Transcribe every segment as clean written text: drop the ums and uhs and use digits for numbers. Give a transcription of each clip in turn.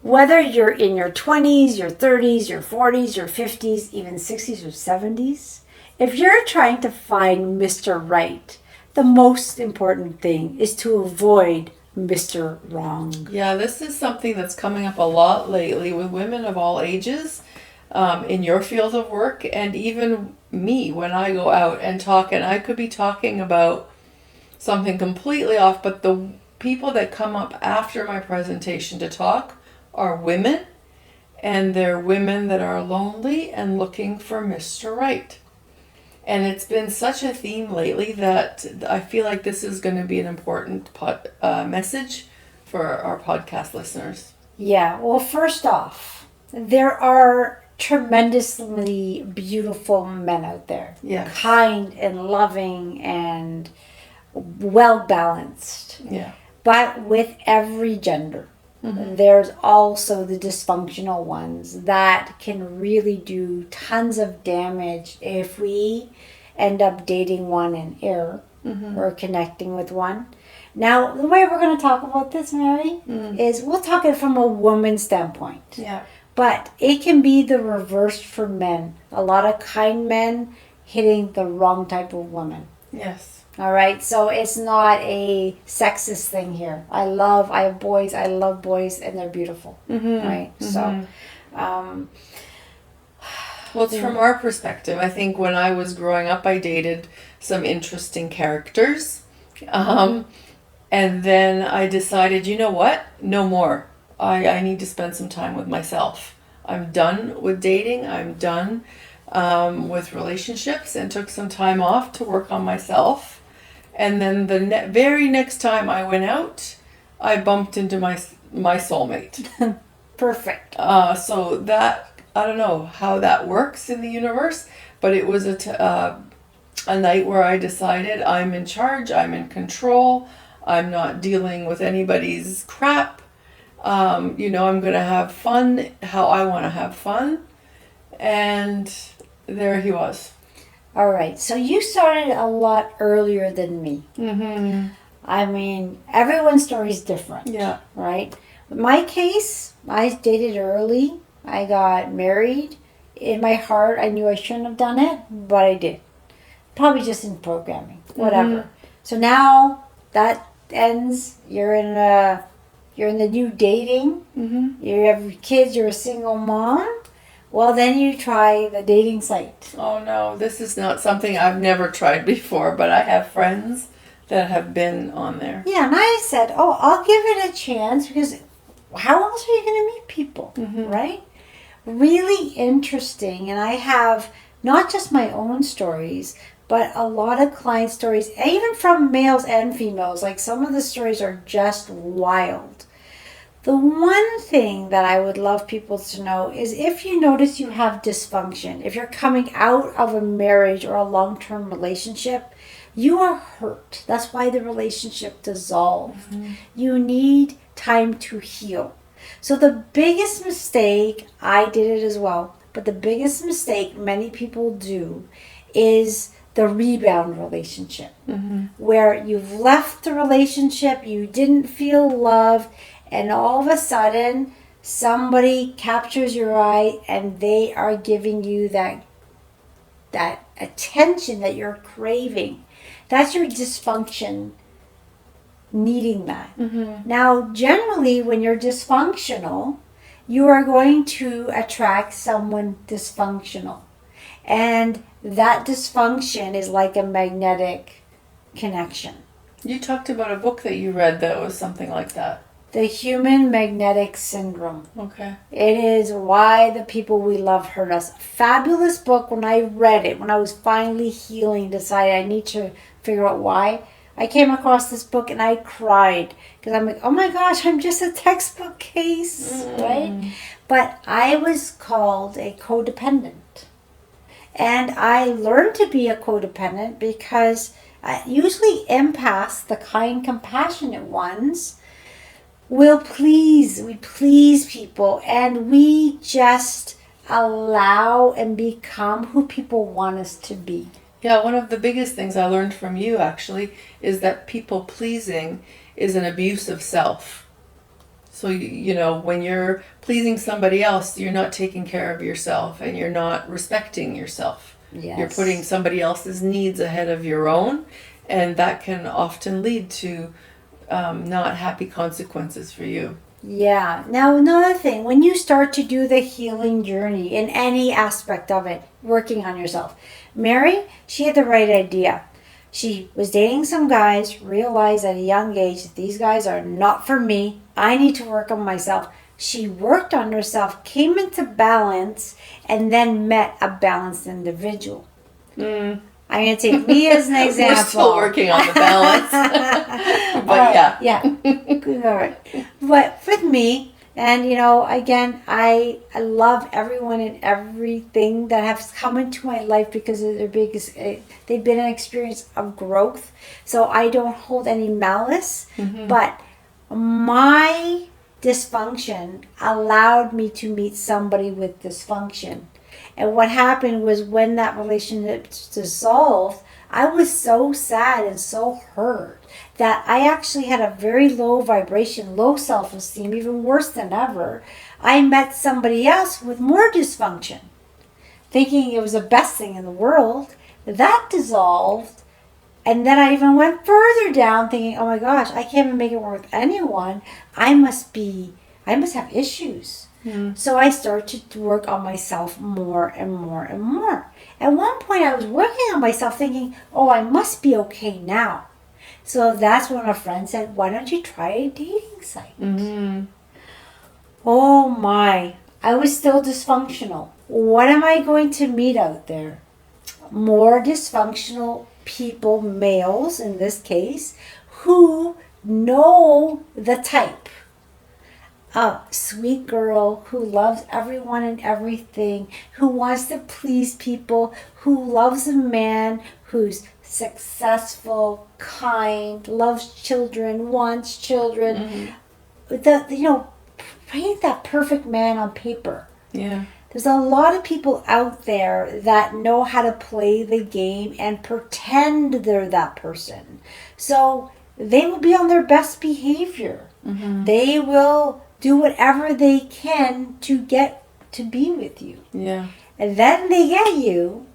Whether you're in your 20s, your 30s, your 40s, your 50s, even 60s or 70s, if you're trying to find Mr. Right, the most important thing is to avoid Mr. Wrong. Yeah, this is something that's coming up a lot lately with women of all ages, in your field of work, and even me when I go out and talk, and I could be talking about something completely off, but the people that come up after my presentation to talk are women, and they're women that are lonely and looking for Mr. Right. And it's been such a theme lately that I feel like this is going to be an important message for our podcast listeners. Yeah, well, first off, there are tremendously beautiful men out there. Yes. Kind and loving and well balanced. Yeah. But with every gender, Mm-hmm. there's also the dysfunctional ones that can really do tons of damage if we end up dating one in error Mm-hmm. or connecting with one. Now, the way we're going to talk about this, Mary, is we'll talk it from a woman's standpoint. Yeah. But it can be the reverse for men. A lot of kind men hitting the wrong type of woman. Yes. All right, so it's not a sexist thing here. I have boys, I love boys, and they're beautiful. Mm-hmm. Right? Mm-hmm. So, well, it's from our perspective. I think when I was growing up, I dated some interesting characters. And then I decided, you know what? No more. I need to spend some time with myself. I'm done with dating. I'm done with relationships, and took some time off to work on myself. And then the very next time I went out, I bumped into my soulmate. perfect. So that, I don't know how that works in the universe, but it was a night where I decided I'm in charge, I'm in control, I'm not dealing with anybody's crap. I'm going to have fun how I want to have fun. And there he was. All right, so you started a lot earlier than me. Mm-hmm. I mean, everyone's story is different. Yeah. Right? In my case, I dated early. I got married. In my heart, I knew I shouldn't have done it, but I did. Probably just in programming, whatever. Mm-hmm. So now that ends. You're in the new dating. Mm-hmm. You have kids. You're a single mom. Well, then you try the dating site. Oh no, this is not something I've never tried before, but I have friends that have been on there. Yeah, and I said, oh, I'll give it a chance because how else are you going to meet people, right? Really interesting. And I have not just my own stories, but a lot of client stories, even from males and females. Like some of the stories are just wild. The one thing that I would love people to know is if you notice you have dysfunction, if you're coming out of a marriage or a long-term relationship, you are hurt. That's why the relationship dissolved. You need time to heal. So the biggest mistake, I did it as well, but the biggest mistake many people do is the rebound relationship, where you've left the relationship, you didn't feel loved, and all of a sudden, somebody captures your eye and they are giving you that attention that you're craving. That's your dysfunction needing that. Now, generally, when you're dysfunctional, you are going to attract someone dysfunctional. And that dysfunction is like a magnetic connection. You talked about a book that you read that was something like that. The Human Magnetic Syndrome. Okay. It is Why the People We Love Hurt Us. Fabulous book. When I read it, when I was finally healing, decided I need to figure out why, I came across this book and I cried. Because I'm like, oh my gosh, I'm just a textbook case, right? But I was called a codependent. And I learned to be a codependent because usually empaths, the kind, compassionate ones, we please people, and we just allow and become who people want us to be. Yeah, one of the biggest things I learned from you actually is that people pleasing is an abuse of self. So, when you're pleasing somebody else, you're not taking care of yourself and you're not respecting yourself. Yes. You're putting somebody else's needs ahead of your own, and that can often lead to not happy consequences for you. Yeah. Now, another thing, when you start to do the healing journey in any aspect of it, working on yourself, Mary, she had the right idea. She was dating some guys, realized at a young age that these guys are not for me. I need to work on myself. She worked on herself, came into balance, and then met a balanced individual. I'm going to take me as an example. We're still working on the balance. But yeah. All right. But with me, and again, I love everyone and everything that has come into my life because of they've been an experience of growth. So I don't hold any malice, but my dysfunction allowed me to meet somebody with dysfunction. And what happened was when that relationship dissolved, I was so sad and so hurt that I actually had a very low vibration, low self-esteem, even worse than ever. I met somebody else with more dysfunction, thinking it was the best thing in the world. That dissolved. And then I even went further down thinking, oh my gosh, I can't even make it work with anyone. I must have issues. So I started to work on myself more and more and more. At one point I was working on myself thinking, oh, I must be okay now. So that's when a friend said, why don't you try a dating site? Oh my, I was still dysfunctional. What am I going to meet out there? More dysfunctional people, males in this case, who know the type. A sweet girl who loves everyone and everything, who wants to please people, who loves a man who's successful, kind, loves children, wants children. Paint that perfect man on paper. Yeah. There's a lot of people out there that know how to play the game and pretend they're that person. So they will be on their best behavior. They will do whatever they can to get to be with you. Yeah. And then they get you,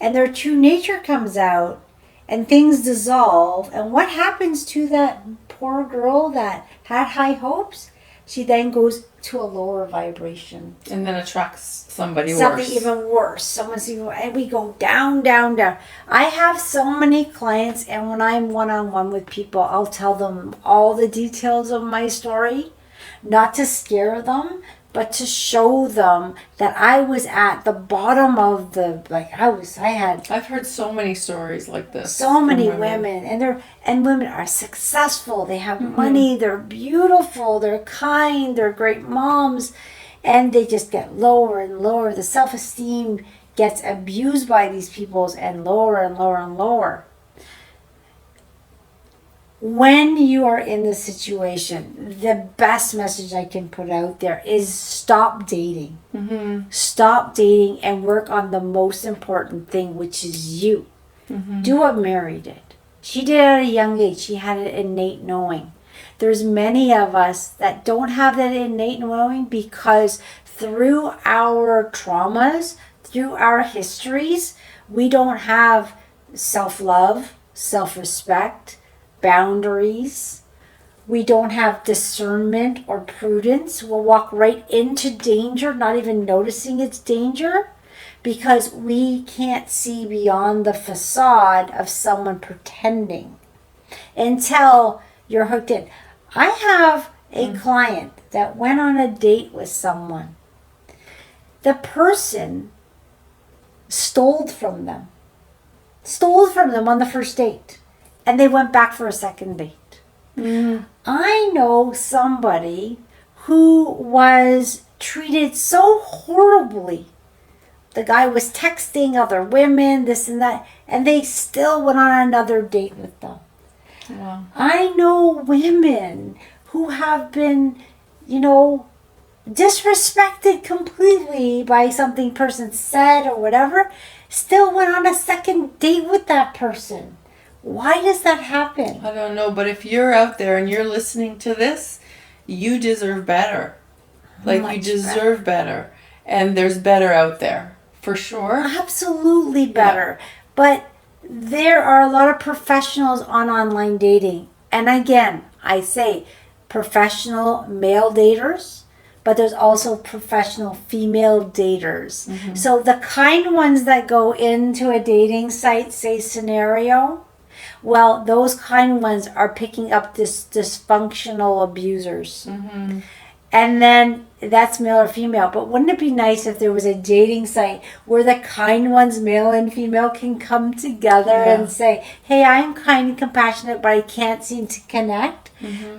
and their true nature comes out, and things dissolve. And what happens to that poor girl that had high hopes? She then goes to a lower vibration. And then attracts something Even worse. And we go down, down, down. I have so many clients, and when I'm one-on-one with people, I'll tell them all the details of my story. Not to scare them, but to show them that I was at the bottom of I've heard so many stories like this. So many women, and women are successful. They have money. They're beautiful. They're kind. They're great moms, and they just get lower and lower. The self-esteem gets abused by these people, and lower and lower and lower. When you are in this situation, the best message I can put out there is stop dating. Stop dating and work on the most important thing, which is you. Do what Mary did. She did it at a young age. She had an innate knowing. There's many of us that don't have that innate knowing because through our traumas, through our histories, we don't have self-love, self-respect, boundaries. We don't have discernment or prudence. We'll walk right into danger, not even noticing it's danger, because we can't see beyond the facade of someone pretending until you're hooked in. I have a client that went on a date with someone. The person stole from them on the first date. And they went back for a second date. I know somebody who was treated so horribly. The guy was texting other women, this and that, and they still went on another date with them. Wow. I know women who have been, disrespected completely by something person said or whatever, still went on a second date with that person. Why does that happen? I don't know, but if you're out there and you're listening to this you deserve better. Like, you Much deserve better. And there's better out there, for sure. Absolutely better. But there are a lot of professionals on online dating. And again, I say professional male daters, but there's also professional female daters. So the kind ones that go into a dating site, say scenario, well, those kind ones are picking up this dysfunctional abusers. And then that's male or female. But wouldn't it be nice if there was a dating site where the kind ones, male and female, can come together and say, hey, I'm kind and compassionate, but I can't seem to connect.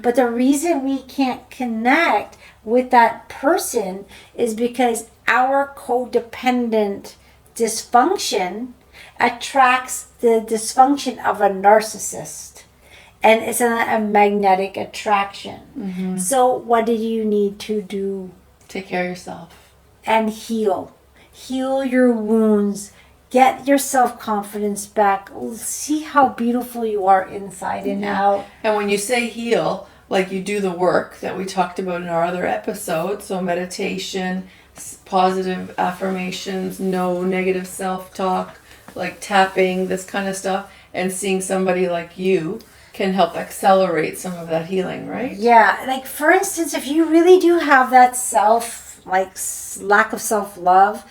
But the reason we can't connect with that person is because our codependent dysfunction attracts the dysfunction of a narcissist. And it's a magnetic attraction. So what do you need to do? Take care of yourself. And heal. Heal your wounds. Get your self-confidence back. See how beautiful you are inside and out. And when you say heal, like, you do the work that we talked about in our other episode. So meditation, positive affirmations, no negative self-talk, like tapping, this kind of stuff. And seeing somebody like you can help accelerate some of that healing, right? Yeah, like for instance, if you really do have that lack of self-love,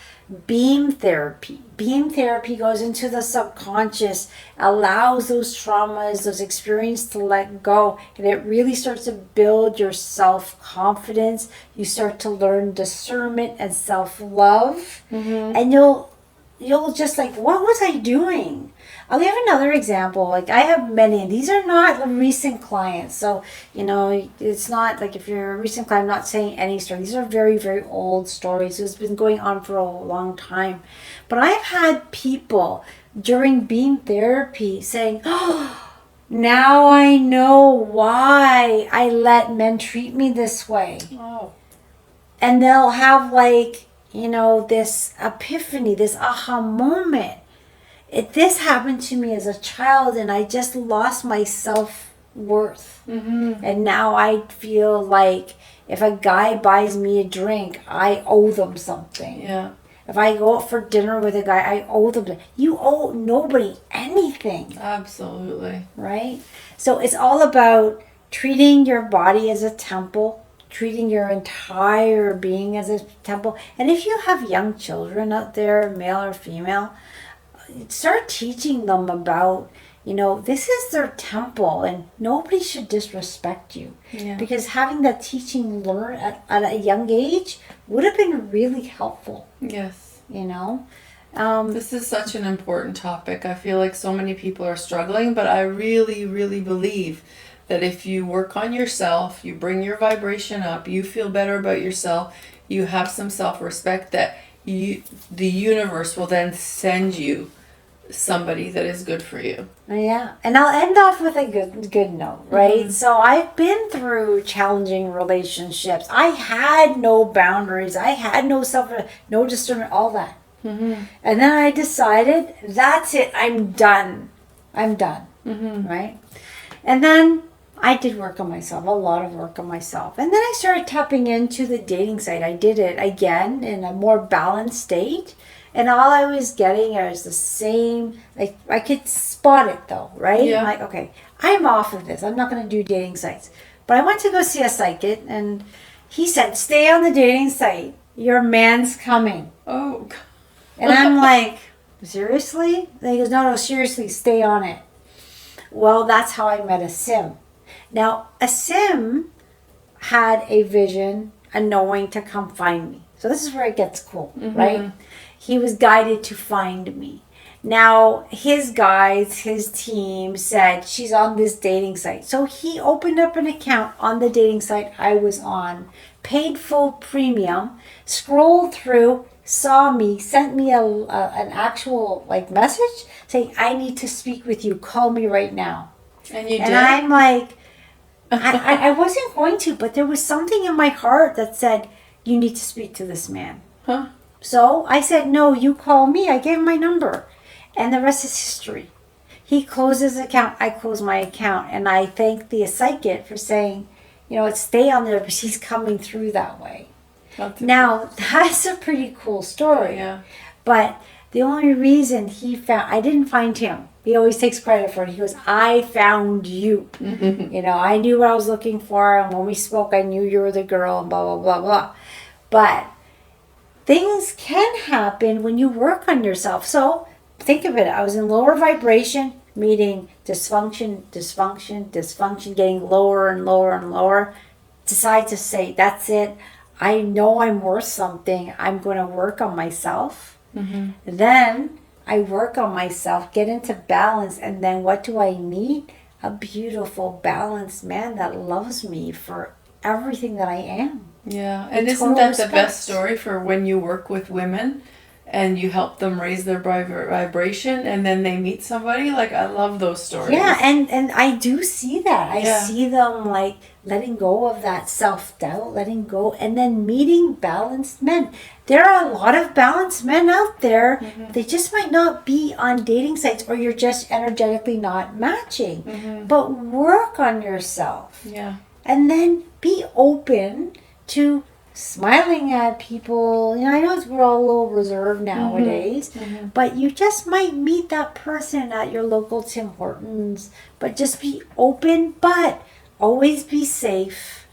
beam therapy. Beam therapy goes into the subconscious, allows those traumas, those experiences to let go, and it really starts to build your self-confidence. You start to learn discernment and self-love, and you'll just like, what was I doing? I'll give another example. Like, I have many, and these are not recent clients. So, it's not like if you're a recent client, I'm not saying any story. These are very, very old stories. It's been going on for a long time. But I've had people during beam therapy saying, oh, now I know why I let men treat me this way. Oh. And they'll have this epiphany, this aha moment. This happened to me as a child, and I just lost my self-worth. And now I feel like if a guy buys me a drink, I owe them something. Yeah. If I go out for dinner with a guy, I owe them. You owe nobody anything. Absolutely. Right? So it's all about treating your body as a temple, treating your entire being as a temple. And if you have young children out there, male or female, start teaching them about, this is their temple and nobody should disrespect you. Yeah. Because having that teaching learned at a young age would have been really helpful. Yes. This is such an important topic. I feel like so many people are struggling, but I really, really believe that if you work on yourself, you bring your vibration up, you feel better about yourself, you have some self-respect, that the universe will then send you somebody that is good for you. Yeah. And I'll end off with a good note, right? So I've been through challenging relationships. I had no boundaries. I had no no discernment, all that. And then I decided, that's it. I'm done. Right? And then I did work on myself, a lot of work on myself. And then I started tapping into the dating site. I did it again in a more balanced state. And all I was getting was the same, like, I could spot it though, right? Yeah. I'm like, okay, I'm off of this. I'm not going to do dating sites. But I went to go see a psychic, and he said, stay on the dating site. Your man's coming. Oh. And I'm like, seriously? And he goes, no, seriously, stay on it. Well, that's how I met a sim. Now, a sim had a vision, a knowing to come find me. So this is where it gets cool, right? He was guided to find me. Now, his guides, his team said, she's on this dating site. So he opened up an account on the dating site I was on, paid full premium, scrolled through, saw me, sent me an actual message saying, I need to speak with you. Call me right now. And you did? And I'm like, I wasn't going to, but there was something in my heart that said, you need to speak to this man. Huh? So I said, no, you call me. I gave him my number. And the rest is history. He closed his account. I closed my account. And I thanked the psychic for saying, stay on there because he's coming through that way. Now, that's a pretty cool story. Yeah. But the only reason I didn't find him. He always takes credit for it. He goes, I found you. I knew what I was looking for. And when we spoke, I knew you were the girl and blah, blah, blah, blah. But things can happen when you work on yourself. So think of it. I was in lower vibration, meeting dysfunction, getting lower and lower and lower. Decide to say, that's it. I know I'm worth something. I'm going to work on myself. Then I work on myself, get into balance, and then what do I meet? A beautiful, balanced man that loves me for everything that I am. Yeah, and isn't that the best story for when you work with women and you help them raise their vibration and then they meet somebody? Like, I love those stories. Yeah, and I do see that. I see them like letting go of that self-doubt, letting go, and then meeting balanced men. There are a lot of balanced men out there. They just might not be on dating sites, or you're just energetically not matching. But work on yourself. Yeah. And then be open to smiling at people. I know we're all a little reserved nowadays, but you just might meet that person at your local Tim Hortons. But just be open, but always be safe.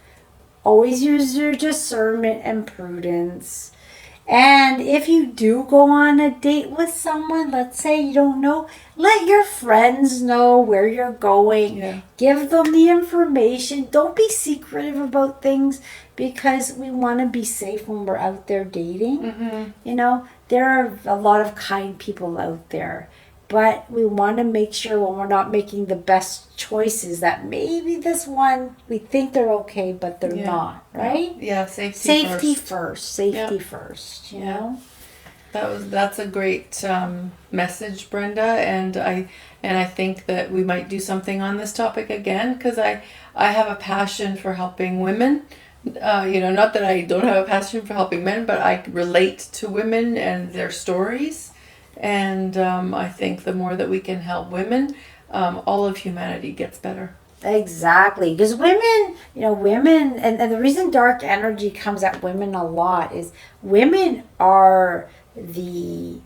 Always use your discernment and prudence. And if you do go on a date with someone, let's say you don't know, let your friends know where you're going. Yeah. Give them the information. Don't be secretive about things, because we want to be safe when we're out there dating. There are a lot of kind people out there. But we want to make sure when we're not making the best choices that maybe this one, we think they're okay, but they're not, right? Yeah, safety first. Safety first, you know? That's a great message, Brenda, and I think that we might do something on this topic again, because I have a passion for helping women. Not that I don't have a passion for helping men, but I relate to women and their stories. And I think the more that we can help women, all of humanity gets better. Exactly. Because women, and the reason dark energy comes at women a lot is women are the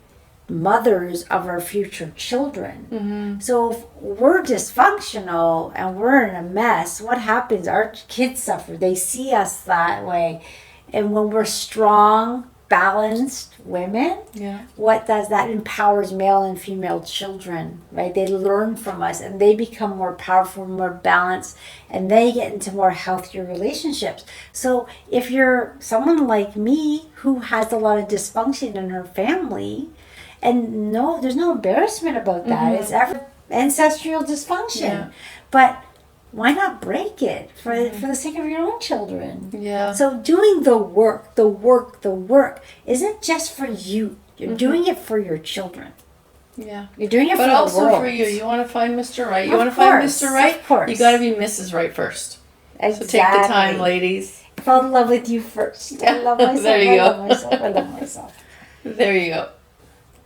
mothers of our future children. So if we're dysfunctional and we're in a mess, what happens? Our kids suffer. They see us that way. And when we're strong, balanced women, what does that? Empowers male and female children, right? They learn from us and they become more powerful, more balanced, and they get into more healthier relationships. So if you're someone like me who has a lot of dysfunction in her family, and there's no embarrassment about that. It's ancestral dysfunction. But why not break it for the sake of your own children? Yeah. So doing the work isn't just for you. You're doing it for your children. Yeah. You're doing it for the world. But also for you. You want to find Mr. Right. You want to find Mr. Right? Of course. You got to be Mrs. Right first. Exactly. So take the time, ladies. I fall in love with you first. I love myself. There you go. I love myself. There you go.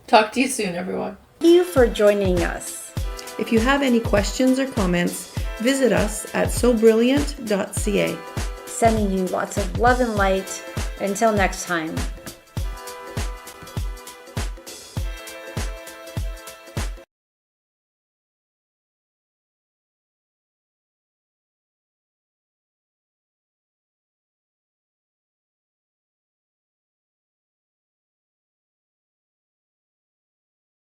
Talk to you soon, everyone. Thank you for joining us. If you have any questions or comments, visit us at sobrilliant.ca. Sending you lots of love and light. Until next time.